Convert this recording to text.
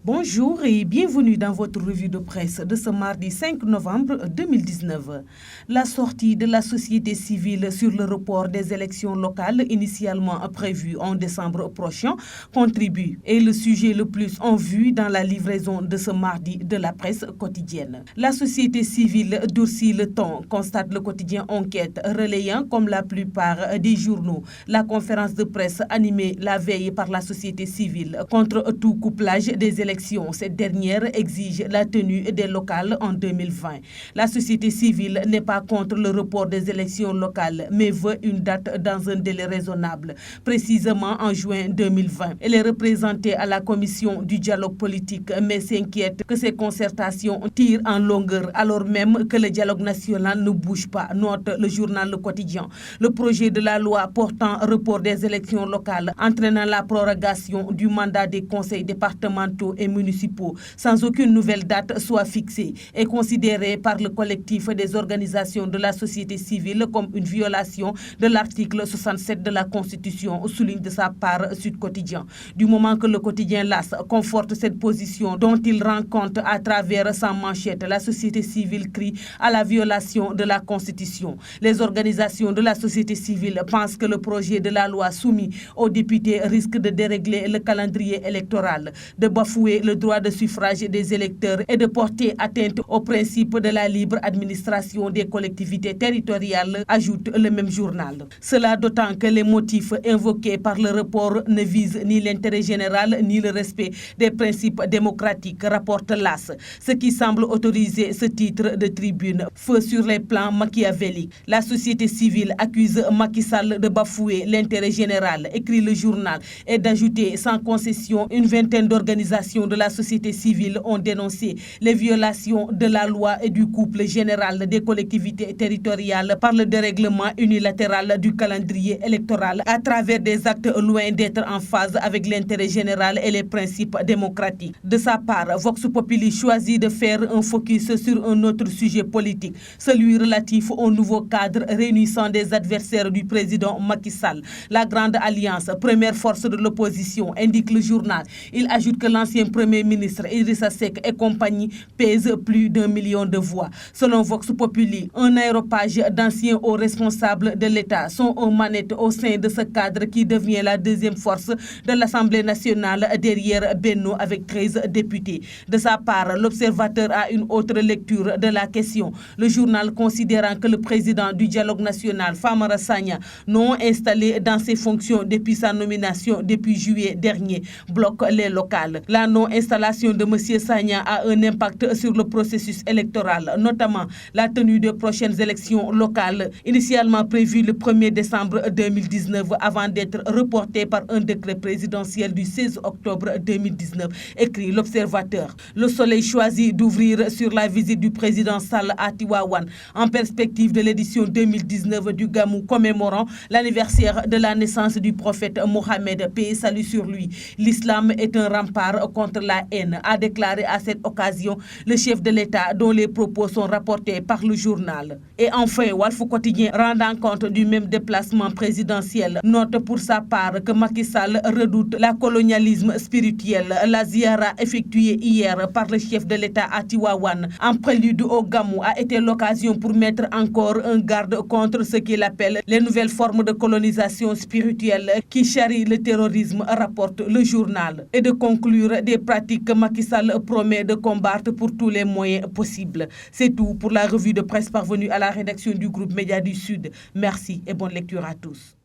Bonjour et bienvenue dans votre revue de presse de ce mardi 5 novembre 2019. La sortie de la société civile sur le report des élections locales initialement prévues en décembre prochain contribue est le sujet le plus en vue dans la livraison de ce mardi de la presse quotidienne. La société civile durcit le ton, constate le quotidien Enquête, relayant comme la plupart des journaux la conférence de presse animée la veille par la société civile contre tout couplage des élections. Cette dernière exige la tenue des locales en 2020. La société civile n'est pas contre le report des élections locales, mais veut une date dans un délai raisonnable, précisément en juin 2020. Elle est représentée à la commission du dialogue politique, mais s'inquiète que ces concertations tirent en longueur, alors même que le dialogue national ne bouge pas, note le journal Le Quotidien. Le projet de la loi portant report des élections locales, entraînant la prorogation du mandat des conseils départementaux et municipaux sans aucune nouvelle date soit fixée est considéré par le collectif des organisations de la société civile comme une violation de l'article 67 de la Constitution, souligne de sa part Sud Quotidien. Du moment que le quotidien LAS conforte cette position dont il rend compte à travers sa manchette, la société civile crie à la violation de la Constitution. Les organisations de la société civile pensent que le projet de la loi soumis aux députés risque de dérégler le calendrier électoral, de bafouer le droit de suffrage des électeurs et de porter atteinte au principe de la libre administration des collectivités territoriales, ajoute le même journal. Cela d'autant que les motifs invoqués par le report ne visent ni l'intérêt général ni le respect des principes démocratiques, rapporte l'AS, ce qui semble autoriser ce titre de tribune. Feu sur les plans machiavéliques. La société civile accuse Macky Sall de bafouer l'intérêt général, écrit le journal, et d'ajouter sans concession une vingtaine d'organisations de la société civile ont dénoncé les violations de la loi et du couple général des collectivités territoriales par le dérèglement unilatéral du calendrier électoral à travers des actes loin d'être en phase avec l'intérêt général et les principes démocratiques. De sa part, Vox Populi choisit de faire un focus sur un autre sujet politique, celui relatif au nouveau cadre réunissant des adversaires du président Macky Sall. La Grande Alliance, première force de l'opposition, indique le journal. Il ajoute que l'ancien Premier ministre Idrissa Seck et compagnie pèsent plus d'1 million de voix. Selon Vox Populi, un aéropage d'anciens hauts responsables de l'État sont aux manettes au sein de ce cadre qui devient la deuxième force de l'Assemblée nationale derrière Benno avec 13 députés. De sa part, l'Observateur a une autre lecture de la question. Le journal considérant que le président du dialogue national, Famara Sagna, non installé dans ses fonctions depuis sa nomination depuis juillet dernier, bloque les locales. La non-installation de M. Sagna a un impact sur le processus électoral, notamment la tenue des prochaines élections locales, initialement prévues le 1er décembre 2019 avant d'être reportées par un décret présidentiel du 16 octobre 2019, écrit l'Observateur. Le Soleil choisit d'ouvrir sur la visite du président Sall à Tivaouane en perspective de l'édition 2019 du Gamou commémorant l'anniversaire de la naissance du prophète Mohammed, paix et salut sur lui. L'islam est un rempart contre la haine, a déclaré à cette occasion le chef de l'État dont les propos sont rapportés par le journal. Et enfin, Walf Quotidien, rendant compte du même déplacement présidentiel, note pour sa part que Macky Sall redoute le colonialisme spirituel. La ziara effectuée hier par le chef de l'État à Tivaouane en prélude au Gamou a été l'occasion pour mettre encore un garde contre ce qu'il appelle les nouvelles formes de colonisation spirituelle qui charrient le terrorisme, rapporte le journal, et de conclure des pratiques que Macky Sall promet de combattre pour tous les moyens possibles. C'est tout pour la revue de presse parvenue à la rédaction du groupe Média du Sud. Merci et bonne lecture à tous.